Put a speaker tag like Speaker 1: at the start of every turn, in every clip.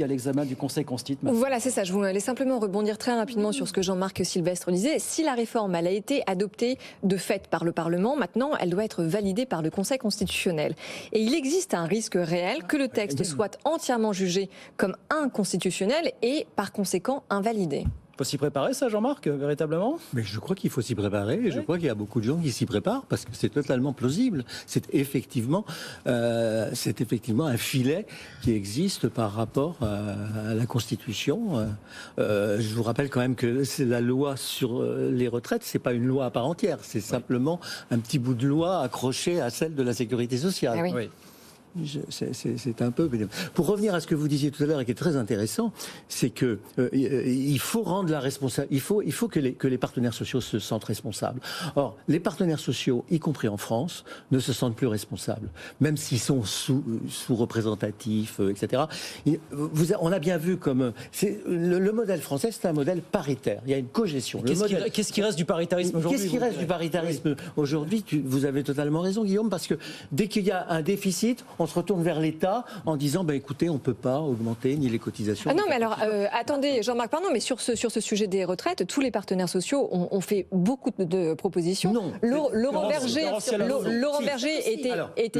Speaker 1: à l'examen du Conseil constitutionnel.
Speaker 2: Voilà, c'est ça. Je voulais simplement rebondir très rapidement sur ce que Jean-Marc Sylvestre disait. Si la réforme, elle a été adoptée de fait par le Parlement, maintenant, elle doit être validée par le Conseil constitutionnel. Et il existe un risque réel que le texte soit entièrement jugé comme inconstitutionnel et, par conséquent, invalidé.
Speaker 1: Il faut s'y préparer, ça, Jean-Marc, véritablement ?
Speaker 3: Mais je crois qu'il faut s'y préparer, et je crois qu'il y a beaucoup de gens qui s'y préparent, parce que c'est totalement plausible. C'est effectivement un filet qui existe par rapport à la Constitution. Je vous rappelle quand même que c'est la loi sur les retraites, c'est pas une loi à part entière, c'est simplement un petit bout de loi accroché à celle de la sécurité sociale.
Speaker 2: Ah oui.
Speaker 1: Oui.
Speaker 3: C'est un peu... Pour revenir à ce que vous disiez tout à l'heure et qui est très intéressant, c'est que il faut rendre la responsabilité. Il faut que les partenaires sociaux se sentent responsables. Or, les partenaires sociaux, y compris en France, ne se sentent plus responsables, même s'ils sont sous-représentatifs, etc. On a bien vu comme le modèle français, c'est un modèle paritaire. Il y a une cogestion.
Speaker 1: Qu'est-ce qui reste du paritarisme aujourd'hui ?
Speaker 3: Qu'est-ce qui reste du paritarisme aujourd'hui ? Vous avez totalement raison, Guillaume, parce que dès qu'il y a un déficit, on se retourne vers l'État en disant écoutez, on ne peut pas augmenter ni les cotisations.
Speaker 2: Ah non, mais alors, attendez, Jean-Marc, pardon, mais sur ce sujet des retraites, tous les partenaires sociaux ont fait beaucoup de propositions.
Speaker 3: Non.
Speaker 2: Laurent Berger était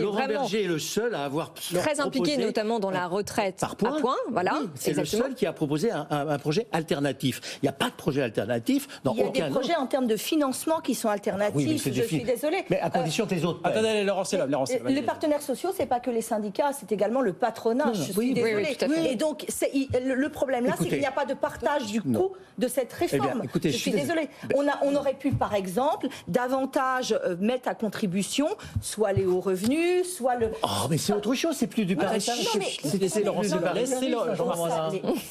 Speaker 3: Laurent
Speaker 2: vraiment
Speaker 3: Berger est le seul à avoir
Speaker 2: très impliqué, notamment dans la retraite
Speaker 3: par point.
Speaker 2: Voilà,
Speaker 3: Oui, c'est le seul qui a proposé un projet alternatif. Il n'y a pas de projet alternatif dans aucun autre.
Speaker 4: Il y a des projets en termes de financement qui sont alternatifs,
Speaker 3: oui,
Speaker 4: je suis désolée.
Speaker 3: Mais à condition que les autres...
Speaker 1: Attendez, Laurence Lhomme.
Speaker 4: Les partenaires sociaux, c'est pas que les syndicats, c'est également le patronat. Je suis désolée.
Speaker 2: Oui, tout à fait.
Speaker 4: Et donc, le problème là, c'est qu'il n'y a pas de partage du coût de cette réforme.
Speaker 3: Écoutez,
Speaker 4: je suis désolée. On aurait pu, par exemple, davantage mettre à contribution soit les hauts revenus, soit le...
Speaker 3: Oh, mais c'est autre chose, c'est plus du paritarisme.
Speaker 1: C'est Laurence Lhomme.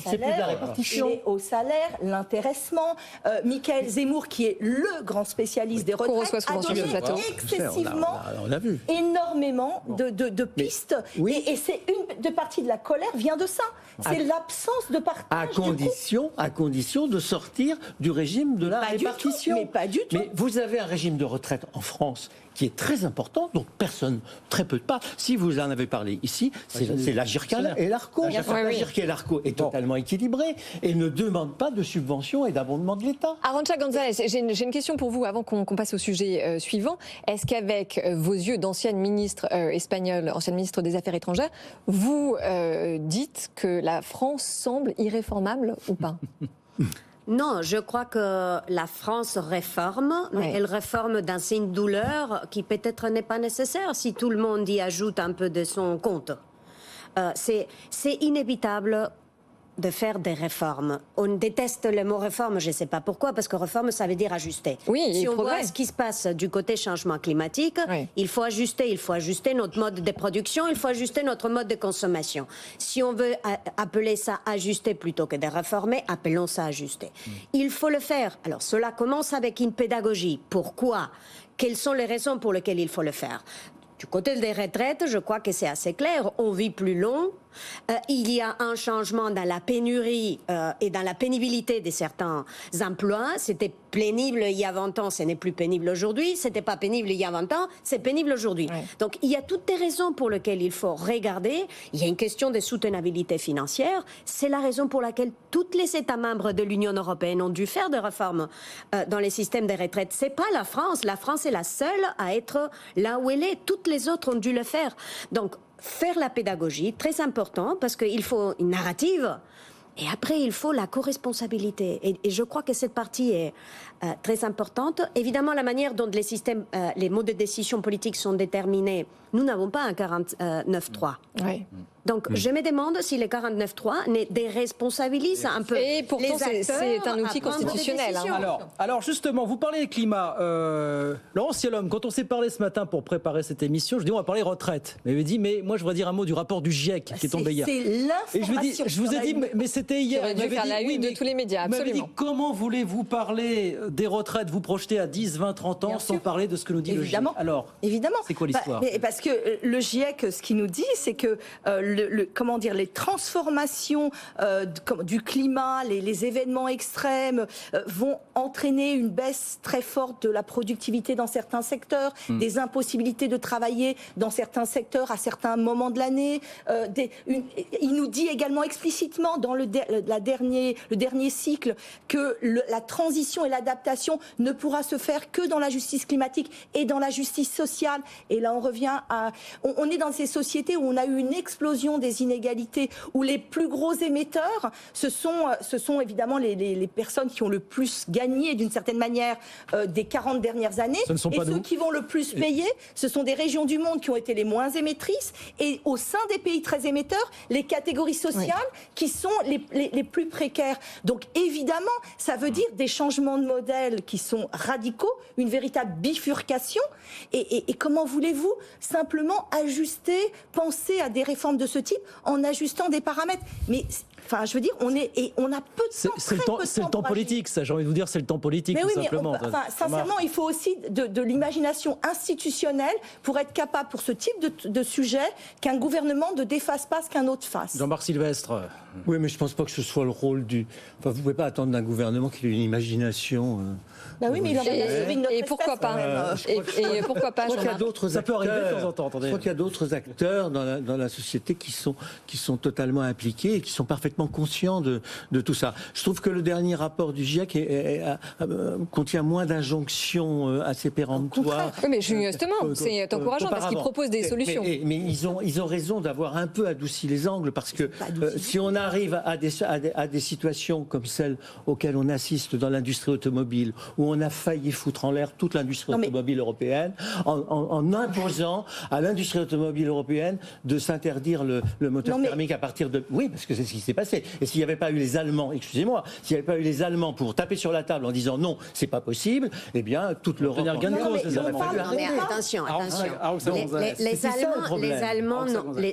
Speaker 3: C'est plus de la répartition.
Speaker 4: Les hauts salaires, l'intéressement. Michael Zemmour, qui est le grand spécialiste des retraites, a donné excessivement,
Speaker 3: on a vu
Speaker 4: énormément de pistes. Et c'est une partie de la colère vient de ça. C'est l'absence de partage.
Speaker 3: À condition de sortir du régime de la répartition.
Speaker 4: Mais pas du tout.
Speaker 3: Mais vous avez un régime de retraite en France qui est très important, donc très peu de parlent. Si vous en avez parlé ici, c'est l'Agirc et l'Arco. L'Agirc et l'Arco est totalement équilibré et ne demande pas de subventions et d'abondement de l'État.
Speaker 2: Arantxa González, j'ai une question pour vous avant qu'on passe au sujet suivant. Est-ce qu'avec vos yeux d'ancienne ministre espagnole, ancienne ministre des Affaires étrangères, vous dites que la France semble irréformable ou pas ?
Speaker 5: Non, je crois que la France réforme, mais elle réforme dans une douleur qui peut-être n'est pas nécessaire si tout le monde y ajoute un peu de son compte. C'est inévitable de faire des réformes. On déteste le mot réforme, je ne sais pas pourquoi, parce que réforme, ça veut dire ajuster.
Speaker 2: Oui,
Speaker 5: si on voit ce qui se passe du côté changement climatique, il faut ajuster notre mode de production, il faut ajuster notre mode de consommation. Si on veut appeler ça ajuster plutôt que de réformer, appelons ça ajuster. Il faut le faire. Alors, cela commence avec une pédagogie. Pourquoi ? Quelles sont les raisons pour lesquelles il faut le faire ? Du côté des retraites, je crois que c'est assez clair. On vit plus long. Il y a un changement dans la pénurie et dans la pénibilité de certains emplois. C'était pénible il y a 20 ans, ce n'est plus pénible aujourd'hui. C'était pas pénible il y a 20 ans, c'est pénible aujourd'hui. Donc il y a toutes les raisons pour lesquelles il faut regarder. Il y a une question de soutenabilité financière. C'est la raison pour laquelle tous les États membres de l'Union européenne ont dû faire des réformes dans les systèmes de retraite. C'est pas la France. La France est la seule à être là où elle est. Toutes les autres ont dû le faire. Donc faire la pédagogie, très important, parce qu'il faut une narrative, et après, il faut la co-responsabilité. Et je crois que cette partie est très importante. Évidemment, la manière dont les systèmes, les modes de décision politiques sont déterminés, nous n'avons pas un 49-3. Donc, je me demande si le 49-3 ne déresponsabilise un peu.
Speaker 2: Et pourtant,
Speaker 5: les
Speaker 2: c'est un outil constitutionnel.
Speaker 1: Alors, justement, vous parlez climat. Laurence Lhomme, quand on s'est parlé ce matin pour préparer cette émission, je dis on va parler retraite. Mais il dit, mais moi je voudrais dire un mot du rapport du GIEC qui est tombé hier.
Speaker 4: C'est l'information.
Speaker 1: Et je vous ai dit, mais c'était hier.
Speaker 2: Vous auriez dû faire la une de tous les médias, absolument.
Speaker 1: Vous m'avez dit, comment voulez-vous parler des retraites, vous projeter à 10, 20, 30 ans sans parler de ce que nous dit le GIEC ? Alors,
Speaker 4: évidemment.
Speaker 1: c'est quoi l'histoire ?
Speaker 4: Parce que le GIEC, ce qu'il nous dit, c'est que les transformations du climat, les événements extrêmes vont entraîner une baisse très forte de la productivité dans certains secteurs, des impossibilités de travailler dans certains secteurs à certains moments de l'année. Il nous dit également explicitement dans le dernier cycle que la transition et l'adaptation ne pourra se faire que dans la justice climatique et dans la justice sociale. Et là, on revient à... On est dans ces sociétés où on a eu une explosion des inégalités, où les plus gros émetteurs, ce sont évidemment les personnes qui ont le plus gagné d'une certaine manière des 40 dernières années.
Speaker 1: Ce ne sont pas
Speaker 4: ceux qui vont le plus payer, ce sont des régions du monde qui ont été les moins émettrices. Et au sein des pays très émetteurs, les catégories sociales qui sont les plus précaires. Donc évidemment, ça veut dire des changements de modèle qui sont radicaux, une véritable bifurcation. Et comment voulez-vous simplement ajuster, penser à des réformes de ce type en ajustant des paramètres? Mais enfin, je veux dire, on a peu de temps.
Speaker 1: C'est le temps politique, ça. J'ai envie de vous dire, c'est le temps politique,
Speaker 4: mais
Speaker 1: tout
Speaker 4: oui,
Speaker 1: simplement.
Speaker 4: Sincèrement, il faut aussi de l'imagination institutionnelle pour être capable, pour ce type de sujet, qu'un gouvernement ne défasse pas ce qu'un autre fasse.
Speaker 1: Jean-Marc Sylvestre.
Speaker 3: Oui, mais je ne pense pas que ce soit le rôle du... Enfin, vous ne pouvez pas attendre d'un gouvernement qui ait une imagination...
Speaker 4: oui, mais il en a sauvé notre
Speaker 2: et pourquoi
Speaker 4: espèce,
Speaker 2: pas et pourquoi pas,
Speaker 1: Ça peut arriver de temps en temps, attendez.
Speaker 3: Je crois qu'il y a d'autres acteurs dans la société qui sont totalement impliqués et qui sont parfaitement conscients de tout ça. Je trouve que le dernier rapport du GIEC contient moins d'injonctions assez péremptoires.
Speaker 2: Oui, mais justement, c'est encourageant parce qu'il propose des solutions.
Speaker 3: Mais ils ont raison d'avoir un peu adouci les angles parce que si on arrive à des situations comme celles auxquelles on assiste dans l'industrie automobile, où on a failli foutre en l'air toute l'industrie automobile européenne, en imposant à l'industrie automobile européenne de s'interdire le moteur thermique à partir de... Oui, parce que c'est ce qui s'est passé. Et s'il n'y avait pas eu les Allemands, excusez-moi, s'il n'y avait pas eu les Allemands pour taper sur la table en disant non, c'est pas possible, eh bien, toute l'Europe...
Speaker 5: Attention. Les Allemands,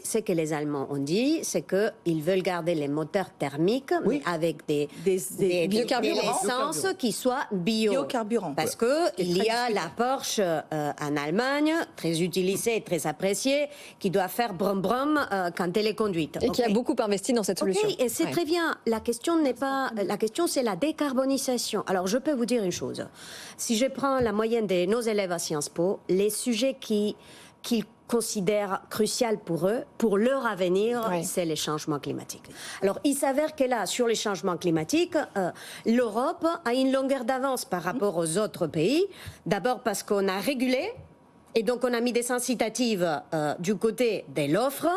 Speaker 5: ce que les Allemands ont dit, c'est qu'ils veulent garder les moteurs thermiques, mais avec des essences qui soient biocarburants. Parce qu'il y a la Porsche en Allemagne, très utilisée et très appréciée, qui doit faire brum-brum quand elle est conduite.
Speaker 2: Et qui a beaucoup investi dans cette solution.
Speaker 5: Et c'est très bien. La question n'est pas... La question, c'est la décarbonisation. Alors, je peux vous dire une chose. Si je prends la moyenne de nos élèves à Sciences Po, les sujets qu'ils considèrent crucial pour eux, pour leur avenir, c'est les changements climatiques. Alors, il s'avère que là, sur les changements climatiques, l'Europe a une longueur d'avance par rapport aux autres pays. D'abord parce qu'on a régulé, et donc on a mis des incitatives du côté de l'offre,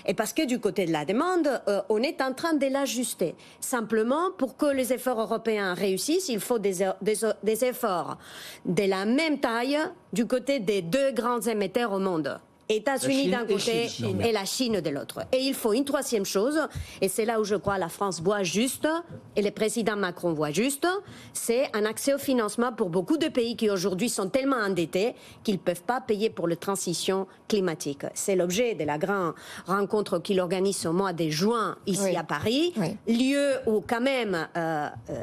Speaker 5: et parce que du côté de la demande, on est en train de l'ajuster. Simplement, pour que les efforts européens réussissent, il faut des efforts de la même taille du côté des deux grands émetteurs au monde. États-Unis d'un côté et la Chine de l'autre. Et il faut une troisième chose, et c'est là où je crois la France voit juste, et le président Macron voit juste, c'est un accès au financement pour beaucoup de pays qui aujourd'hui sont tellement endettés qu'ils ne peuvent pas payer pour la transition climatique. C'est l'objet de la grande rencontre qu'il organise au mois de juin ici à Paris, lieu où quand même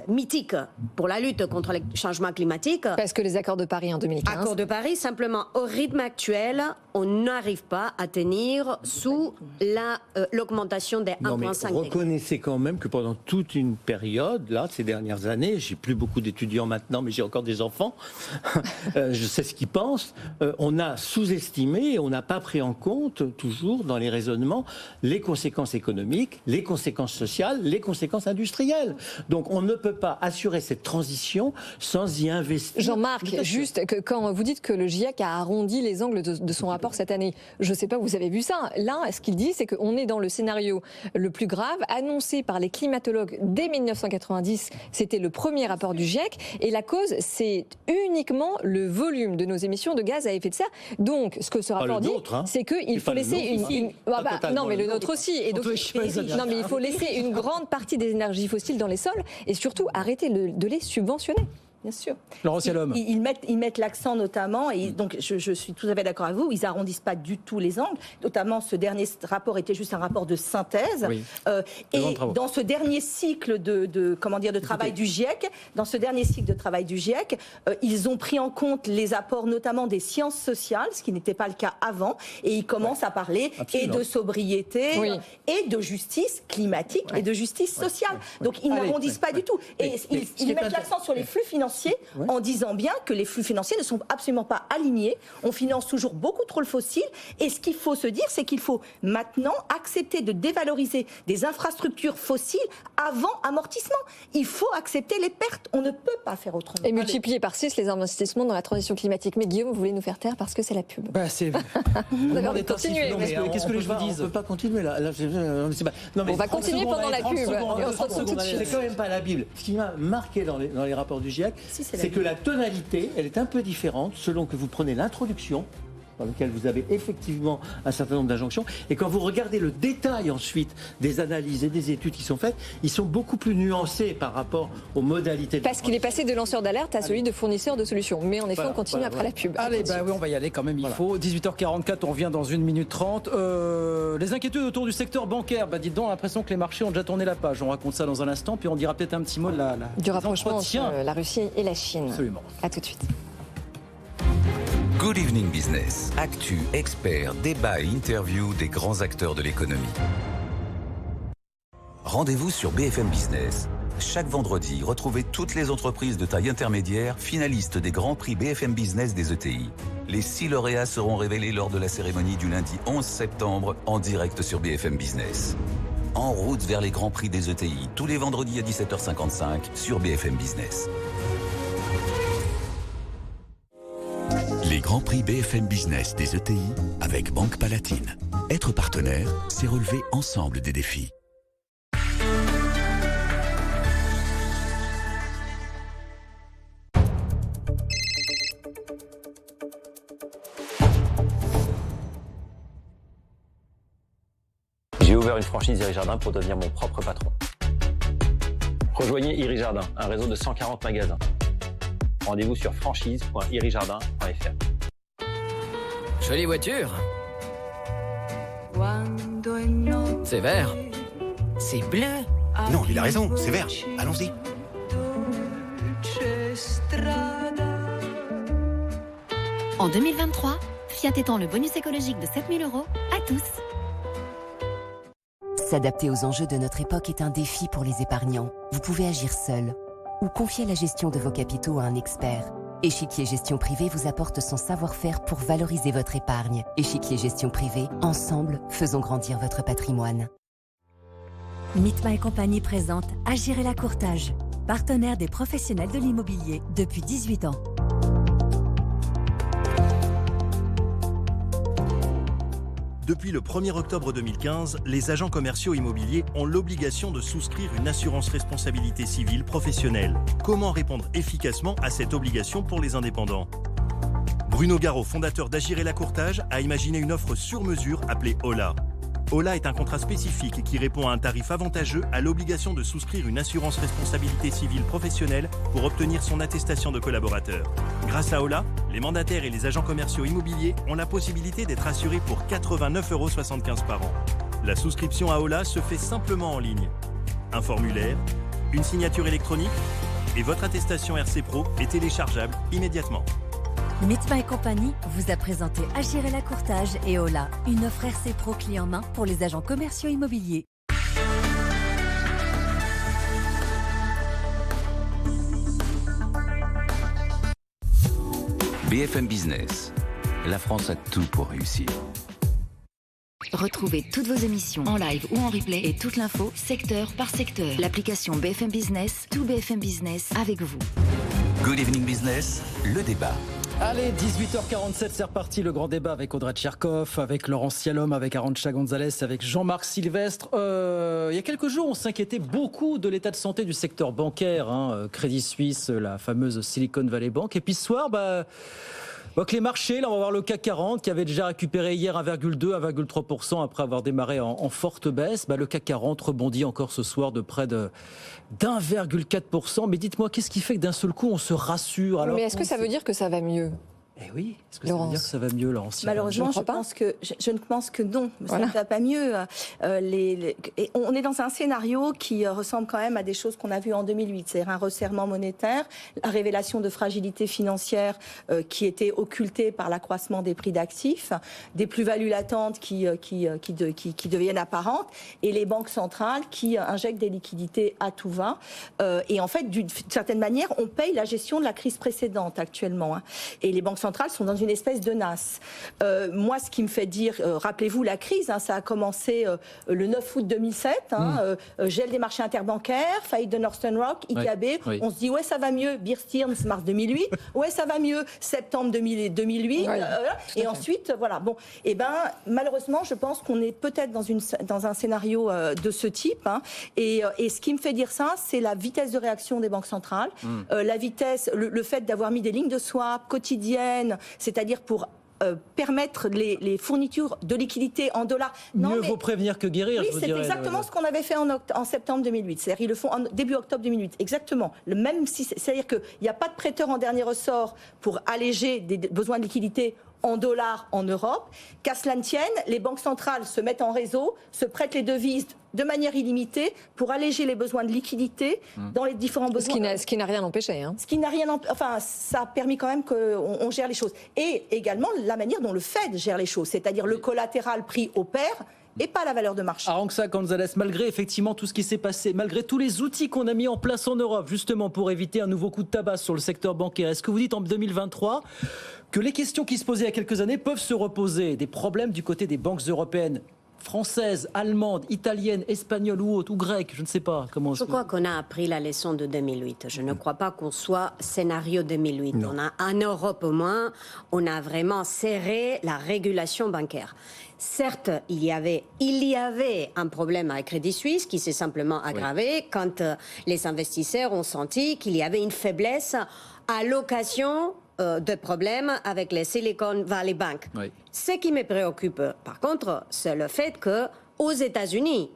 Speaker 5: mythique pour la lutte contre les changements climatiques.
Speaker 2: Parce que les accords de Paris en 2015.
Speaker 5: Accords de Paris, simplement au rythme actuel, on n'arrive pas à tenir sous l'augmentation des 1,5 degrés.
Speaker 3: Reconnaissez quand même que pendant toute une période, là, ces dernières années, j'ai plus beaucoup d'étudiants maintenant, mais j'ai encore des enfants, je sais ce qu'ils pensent, on a sous-estimé et on n'a pas pris en compte toujours dans les raisonnements les conséquences économiques, les conséquences sociales, les conséquences industrielles. Donc on ne peut pas assurer cette transition sans y investir.
Speaker 2: Jean-Marc, juste que quand vous dites que le GIEC a arrondi les angles de son rapport cette année, je ne sais pas, vous avez vu ça. Là, ce qu'il dit, c'est qu'on est dans le scénario le plus grave, annoncé par les climatologues dès 1990. C'était le premier rapport du GIEC. Et la cause, c'est uniquement le volume de nos émissions de gaz à effet de serre. Donc, ce que ce rapport dit, c'est qu'il faut laisser une... non, mais le nôtre aussi. Et donc, non, mais il faut laisser une grande partie des énergies fossiles dans les sols et surtout arrêter de les subventionner.
Speaker 4: Bien sûr.
Speaker 1: Laurent Cialhomme.
Speaker 4: Ils mettent l'accent notamment, et donc je suis tout à fait d'accord avec vous, ils arrondissent pas du tout les angles, notamment ce dernier rapport était juste un rapport de synthèse,
Speaker 1: Oui.
Speaker 4: Et dans ce dernier cycle de travail du GIEC, ils ont pris en compte les apports notamment des sciences sociales, ce qui n'était pas le cas avant, et ils commencent à parler et de sobriété, et de justice climatique, et de justice sociale. Donc ils n'arrondissent pas du tout. Et ils mettent l'accent sur les flux financiers en disant bien que les flux financiers ne sont absolument pas alignés. On finance toujours beaucoup trop le fossile. Et ce qu'il faut se dire, c'est qu'il faut maintenant accepter de dévaloriser des infrastructures fossiles avant amortissement. Il faut accepter les pertes. On ne peut pas faire autrement.
Speaker 2: Et multiplier par 6 les investissements dans la transition climatique. Mais Guillaume, vous voulez nous faire taire parce que c'est la pub.
Speaker 1: C'est...
Speaker 2: D'accord, continuez.
Speaker 1: Qu'est-ce que je vous dise ?
Speaker 3: On ne peut pas continuer là.
Speaker 2: On va continuer pendant la pub. Et on se retrouve tout de suite.
Speaker 3: C'est quand même pas la Bible. Ce qui m'a marqué dans les rapports du GIEC, c'est que la tonalité, elle est un peu différente selon que vous prenez l'introduction, dans laquelle vous avez effectivement un certain nombre d'injonctions, et quand vous regardez le détail ensuite des analyses et des études qui sont faites, ils sont beaucoup plus nuancés par rapport aux modalités.
Speaker 2: Parce qu'il est passé de lanceur d'alerte à celui de fournisseur de solutions. Mais en effet, on continue après la pub.
Speaker 1: Allez, oui, on va y aller quand même, il faut. 18h44, on revient dans 1 minute 30. Les inquiétudes autour du secteur bancaire, dites donc, l'impression que les marchés ont déjà tourné la page. On raconte ça dans un instant, puis on dira peut-être un petit mot de
Speaker 2: du rapprochement entre la Russie et la Chine.
Speaker 1: Absolument.
Speaker 2: À tout de suite.
Speaker 6: Good Evening Business. Actu, experts, débat et interview des grands acteurs de l'économie. Rendez-vous sur BFM Business. Chaque vendredi, retrouvez toutes les entreprises de taille intermédiaire finalistes des grands prix BFM Business des ETI. Les 6 lauréats seront révélés lors de la cérémonie du lundi 11 septembre en direct sur BFM Business. En route vers les grands prix des ETI, tous les vendredis à 17h55 sur BFM Business. Les grands prix BFM Business des ETI avec Banque Palatine. Être partenaire, c'est relever ensemble des défis.
Speaker 7: J'ai ouvert une franchise Iris Jardin pour devenir mon propre patron. Rejoignez Iris Jardin, un réseau de 140 magasins. Rendez-vous sur franchise.irisjardin.fr.
Speaker 8: Jolie voiture. C'est vert. C'est bleu.
Speaker 9: Non, il a raison, c'est vert. Allons-y.
Speaker 10: En 2023, Fiat étend le bonus écologique de 7 000 € à tous.
Speaker 11: S'adapter aux enjeux de notre époque est un défi pour les épargnants. Vous pouvez agir seul ou confier la gestion de vos capitaux à un expert. Échiquier Gestion Privée vous apporte son savoir-faire pour valoriser votre épargne. Échiquier Gestion Privée, ensemble, faisons grandir votre patrimoine.
Speaker 12: Mitma et compagnie présente Agir et la Courtage, partenaire des professionnels de l'immobilier depuis 18 ans.
Speaker 13: Depuis le 1er octobre 2015, les agents commerciaux immobiliers ont l'obligation de souscrire une assurance responsabilité civile professionnelle. Comment répondre efficacement à cette obligation pour les indépendants ? Bruno Garot, fondateur d'Agir et la Courtage, a imaginé une offre sur mesure appelée Ola. Ola est un contrat spécifique qui répond à un tarif avantageux à l'obligation de souscrire une assurance responsabilité civile professionnelle pour obtenir son attestation de collaborateur. Grâce à Ola, les mandataires et les agents commerciaux immobiliers ont la possibilité d'être assurés pour 89,75 € par an. La souscription à Ola se fait simplement en ligne. Un formulaire, une signature électronique et votre attestation RC Pro est téléchargeable immédiatement.
Speaker 12: Mitma et compagnie vous a présenté Agir et la Courtage et Ola, une offre RC Pro clé en main pour les agents commerciaux immobiliers.
Speaker 6: BFM Business. La France a tout pour réussir.
Speaker 10: Retrouvez toutes vos émissions en live ou en replay et toute l'info secteur par secteur. L'application BFM Business, tout BFM Business avec vous.
Speaker 6: Good Evening Business, le débat.
Speaker 1: Allez, 18h47, c'est reparti, le grand débat avec Audrey Tcherkov, avec Laurent Cialhomme, avec Arantxa Gonzalez, avec Jean-Marc Sylvestre. Il y a quelques jours, on s'inquiétait beaucoup de l'état de santé du secteur bancaire, Crédit Suisse, la fameuse Silicon Valley Bank. Et puis ce soir, Donc les marchés, là on va voir le CAC 40 qui avait déjà récupéré hier 1,2, 1,3% après avoir démarré en forte baisse. Le CAC 40 rebondit encore ce soir de près d'1,4%. Mais dites-moi, qu'est-ce qui fait que d'un seul coup on se rassure alors?
Speaker 2: Mais est-ce que ça veut dire que ça va mieux?
Speaker 1: Eh oui, est-ce que ça veut dire que ça va mieux, Laurence?
Speaker 4: Malheureusement, je ne pense que non. Voilà. Ça ne va pas mieux. Et on est dans un scénario qui ressemble quand même à des choses qu'on a vues en 2008. C'est-à-dire un resserrement monétaire, la révélation de fragilité financière qui était occultée par l'accroissement des prix d'actifs, des plus-values latentes qui deviennent apparentes, et les banques centrales qui injectent des liquidités à tout va. Et en fait, d'une certaine manière, on paye la gestion de la crise précédente actuellement. Et les banques centrales sont dans une espèce de nasse. Moi, ce qui me fait dire, rappelez-vous la crise, ça a commencé le 9 août 2007, gel des marchés interbancaires, faillite de Northern Rock, IKB, oui. On se dit ouais ça va mieux, Bear Stearns, mars 2008, ouais ça va mieux, septembre 2008, et ensuite voilà. Bon, et malheureusement, je pense qu'on est peut-être dans un scénario de ce type, et ce qui me fait dire ça, c'est la vitesse de réaction des banques centrales, la vitesse, le fait d'avoir mis des lignes de swap quotidiennes, c'est-à-dire pour permettre les fournitures de liquidités en dollars.
Speaker 1: Mieux vaut prévenir que guérir.
Speaker 4: Oui, c'est exactement ce qu'on avait fait en septembre 2008. C'est-à-dire ils le font en début octobre 2008. Exactement. C'est-à-dire qu'il n'y a pas de prêteur en dernier ressort pour alléger des besoins de liquidités en dollars en Europe. Qu'à cela ne tienne, les banques centrales se mettent en réseau, se prêtent les devises de manière illimitée pour alléger les besoins de liquidité dans les différents besoins.
Speaker 2: Ce qui n'a rien empêché.
Speaker 4: Ce qui n'a rien enfin, ça a permis quand même qu'on gère les choses. Et également la manière dont le Fed gère les choses, c'est-à-dire le collatéral pris au pair et pas la valeur de marché.
Speaker 1: Arantxa Gonzalez, malgré effectivement tout ce qui s'est passé, malgré tous les outils qu'on a mis en place en Europe, justement pour éviter un nouveau coup de tabac sur le secteur bancaire, est-ce que vous dites en 2023 que les questions qui se posaient il y a quelques années peuvent se reposer, des problèmes du côté des banques européennes, françaises, allemandes, italiennes, espagnoles ou autres, ou grecques, je ne sais pas comment.
Speaker 5: Je crois qu'on a appris la leçon de 2008. Je ne crois pas qu'on soit scénario 2008. Non. On a, en Europe au moins, on a vraiment serré la régulation bancaire. Certes, il y avait un problème avec Crédit Suisse qui s'est simplement aggravé quand les investisseurs ont senti qu'il y avait une faiblesse à l'occasion de problèmes avec les Silicon Valley Bank. Oui. Ce qui me préoccupe, par contre, c'est le fait qu'aux États-Unis,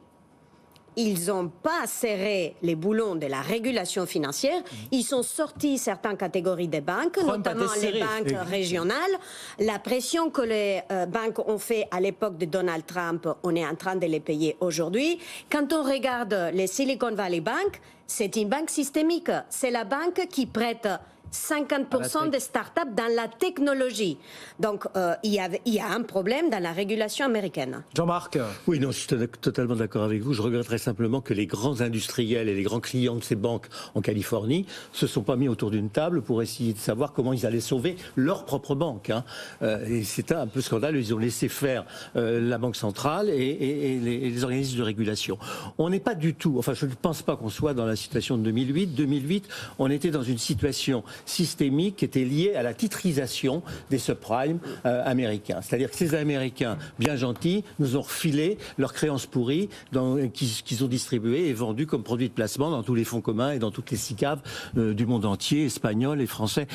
Speaker 5: ils n'ont pas serré les boulons de la régulation financière. Ils sont sortis certaines catégories des banques, notamment les banques régionales. La pression que les banques ont fait à l'époque de Donald Trump, on est en train de les payer aujourd'hui. Quand on regarde les Silicon Valley Bank, c'est une banque systémique. C'est la banque qui prête 50% des startups dans la technologie. Donc, il y a un problème dans la régulation américaine.
Speaker 1: Jean-Marc.
Speaker 3: Oui, non, je suis totalement d'accord avec vous. Je regretterais simplement que les grands industriels et les grands clients de ces banques en Californie se sont pas mis autour d'une table pour essayer de savoir comment ils allaient sauver leur propre banque. Et c'était un peu scandaleux. Ils ont laissé faire la Banque centrale et les organismes de régulation. On n'est pas du tout, enfin, je ne pense pas qu'on soit dans la situation de 2008. 2008, on était dans une situation systémique qui était liée à la titrisation des subprimes américains. C'est-à-dire que ces Américains bien gentils nous ont refilé leurs créances pourries qu'ils ont distribuées et vendues comme produits de placement dans tous les fonds communs et dans toutes les SICAV du monde entier, espagnols et français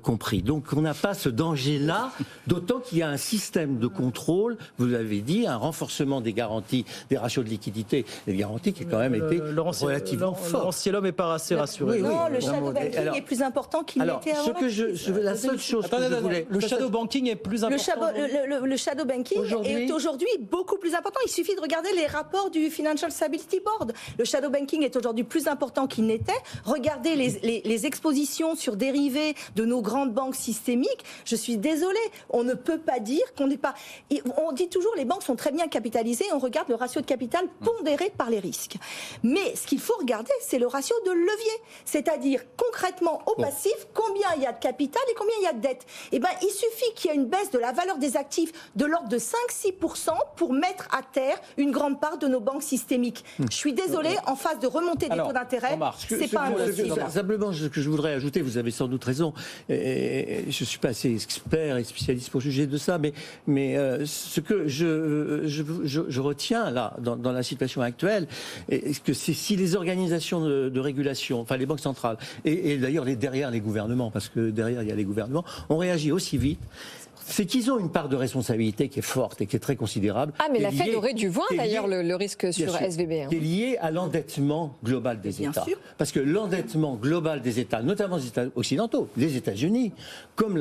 Speaker 3: compris. Donc on n'a pas ce danger-là, d'autant qu'il y a un système de contrôle, vous l'avez dit, un renforcement des garanties, des ratios de liquidité, des garanties qui a quand même été relativement fort.
Speaker 1: L'ancien est pas assez rassuré.
Speaker 4: Non, le shadow banking est plus important qu'il n'était avant.
Speaker 3: La seule chose que je voulais...
Speaker 1: Le shadow banking est plus important.
Speaker 4: Le shadow banking est aujourd'hui beaucoup plus important. Il suffit de regarder les rapports du Financial Stability Board. Le shadow banking est aujourd'hui plus important qu'il n'était. Regardez les expositions sur dérivés de nos grandes banques systémiques. Je suis désolée, on ne peut pas dire qu'on n'est pas... On dit toujours les banques sont très bien capitalisées, on regarde le ratio de capital pondéré par les risques. Mais ce qu'il faut regarder, c'est le ratio de levier. C'est-à-dire concrètement au passif, combien il y a de capital et combien il y a de dette. Eh bien, il suffit qu'il y ait une baisse de la valeur des actifs de l'ordre de 5-6% pour mettre à terre une grande part de nos banques systémiques. Je suis désolée, en phase de remontée des taux d'intérêt, c'est pas impossible.
Speaker 3: Simplement, ce que je voudrais ajouter, vous avez sans doute raison, et je ne suis pas assez expert et spécialiste pour juger de ça, mais ce que je retiens là, dans la situation actuelle, est que si les organisations de régulation, enfin les banques centrales, et d'ailleurs les dernières derrière les gouvernements, parce que derrière il y a les gouvernements, ont réagi aussi vite. C'est qu'ils ont une part de responsabilité qui est forte et qui est très considérable.
Speaker 2: Ah, mais la Fed aurait dû voir d'ailleurs le risque sur SVB.
Speaker 3: Qui est lié à l'endettement global des États. Parce que l'endettement global des États, notamment les États occidentaux, les États-Unis, comme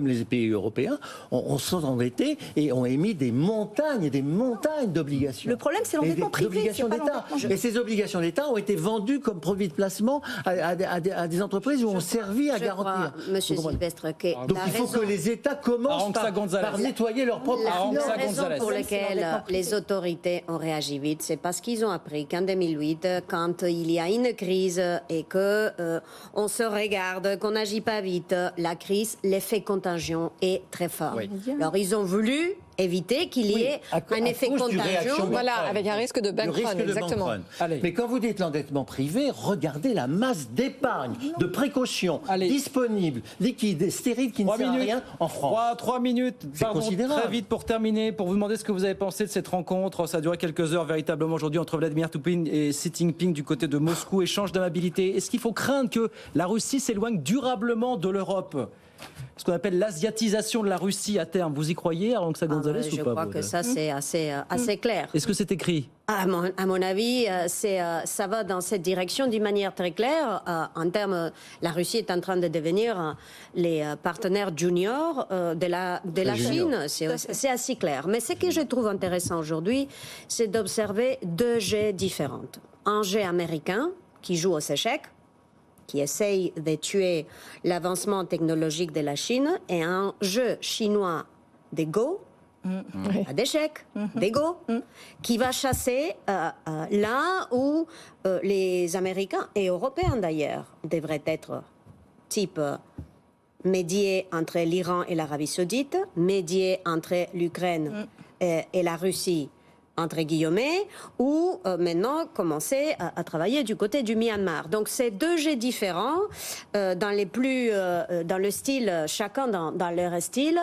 Speaker 3: les pays européens, on sont endettés et ont émis des montagnes et des montagnes d'obligations.
Speaker 4: Le problème, c'est l'endettement privé.
Speaker 3: Et ces obligations d'État ont été vendues comme produits de placement à des entreprises où ont servi à garantir.
Speaker 5: Monsieur Sylvestre,
Speaker 3: donc il faut que les États commencent par nettoyer leur propre finances.
Speaker 5: La raison pour laquelle les autorités ont réagi vite, c'est parce qu'ils ont appris qu'en 2008, quand il y a une crise et que on se regarde, qu'on n'agit pas vite, la crise, l'effet contagion est très fort. Oui. Alors ils ont voulu éviter qu'il y ait un effet contagion.
Speaker 2: Voilà, avec un risque de bank run, exactement.
Speaker 3: Mais quand vous dites l'endettement privé, regardez la masse d'épargne, de précaution disponible, liquide, stérile, qui ne sert à rien en France.
Speaker 1: 3 minutes, pardon,
Speaker 3: considérable.
Speaker 1: Très vite pour terminer, pour vous demander ce que vous avez pensé de cette rencontre. Ça a duré quelques heures véritablement aujourd'hui entre Vladimir Poutine et Xi Jinping du côté de Moscou. Échange d'amabilité. Est-ce qu'il faut craindre que la Russie s'éloigne durablement de l'Europe ? Ce qu'on appelle l'asiatisation de la Russie à terme. Vous y croyez, Aranxa González, ou pas?
Speaker 5: Je crois que ça, c'est assez clair.
Speaker 1: Est-ce que c'est écrit?
Speaker 5: À mon avis, ça va dans cette direction d'une manière très claire. En termes, la Russie est en train de devenir les partenaires juniors de la Chine. C'est assez clair. Mais ce que je trouve intéressant aujourd'hui, c'est d'observer deux jeux différents. Un jeu américain qui joue aux échecs, qui essaye de tuer l'avancement technologique de la Chine, et un jeu chinois d'ego, pas d'échecs, d'ego, qui va chasser là où les Américains et Européens d'ailleurs devraient être type médiés entre l'Iran et l'Arabie Saoudite, médiés entre l'Ukraine et la Russie, entre guillemets, ou maintenant commencer à travailler du côté du Myanmar. Donc c'est deux jeux différents, dans le style, chacun dans leur style,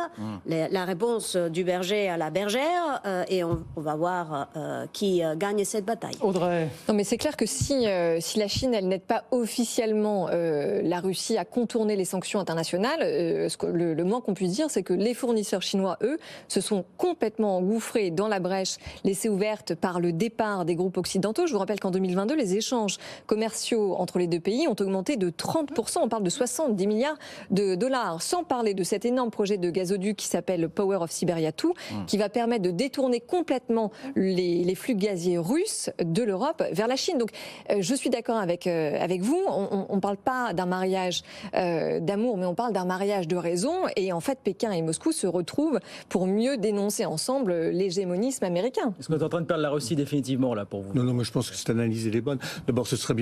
Speaker 5: la réponse du berger à la bergère, et on va voir qui gagne cette bataille.
Speaker 1: Audrey.
Speaker 2: Non mais c'est clair que si la Chine, elle n'aide pas officiellement la Russie à contourner les sanctions internationales, le moins qu'on puisse dire, c'est que les fournisseurs chinois, eux, se sont complètement engouffrés dans la brèche laissée ouverte par le départ des groupes occidentaux. Je vous rappelle qu'en 2022, les échanges commerciaux entre les deux pays ont augmenté de 30%. On parle de 70 milliards de dollars. Sans parler de cet énorme projet de gazoduc qui s'appelle Power of Siberia 2, qui va permettre de détourner complètement les flux gaziers russes de l'Europe vers la Chine. Donc, je suis d'accord avec vous. On ne parle pas d'un mariage d'amour, mais on parle d'un mariage de raison. Et en fait, Pékin et Moscou se retrouvent pour mieux dénoncer ensemble l'hégémonisme américain.
Speaker 1: Est-ce qu'on est en train de perdre la Russie définitivement, là, pour vous?
Speaker 3: Non, moi je pense que cette analyse est bonne. D'abord, ce serait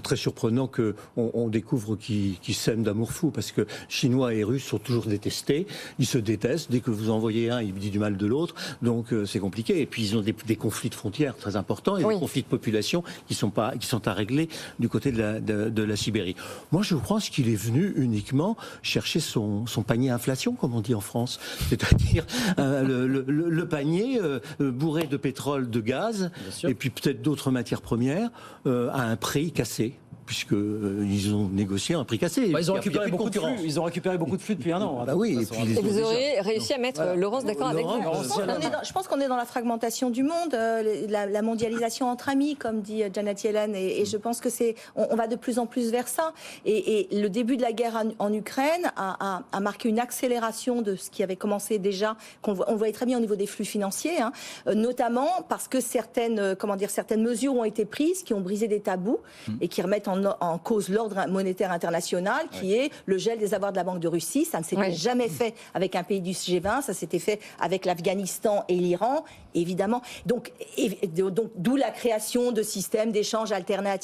Speaker 3: très surprenant qu'on découvre qu'ils s'aiment d'amour fou, parce que Chinois et Russes sont toujours détestés. Ils se détestent. Dès que vous envoyez un, il dit du mal de l'autre. Donc c'est compliqué. Et puis ils ont des conflits de frontières très importants et des conflits de population qui sont à régler du côté de la Sibérie. Moi, je pense qu'il est venu uniquement chercher son panier inflation, comme on dit en France. C'est-à-dire le panier bourré de pétrole, de gaz, et puis peut-être d'autres matières premières, à un prix cassé. Puisqu'ils ont négocié un prix cassé.
Speaker 1: Ils ont récupéré beaucoup de flux. Ils ont récupéré beaucoup de flux depuis un an.
Speaker 3: Oui.
Speaker 2: Et vous aurez réussi à mettre Laurence d'accord avec vous.
Speaker 4: Je pense qu'on est dans la fragmentation du monde, la mondialisation entre amis, comme dit Janet Yellen, et je pense que on va de plus en plus vers ça. Et le début de la guerre en Ukraine a marqué une accélération de ce qui avait commencé déjà, on voyait très bien au niveau des flux financiers, notamment parce que certaines mesures ont été prises qui ont brisé des tabous et qui remettent en cause l'ordre monétaire international, qui est le gel des avoirs de la Banque de Russie. Ça ne s'était jamais fait avec un pays du G20, ça s'était fait avec l'Afghanistan et l'Iran, évidemment. Donc d'où la création de systèmes d'échanges alternatifs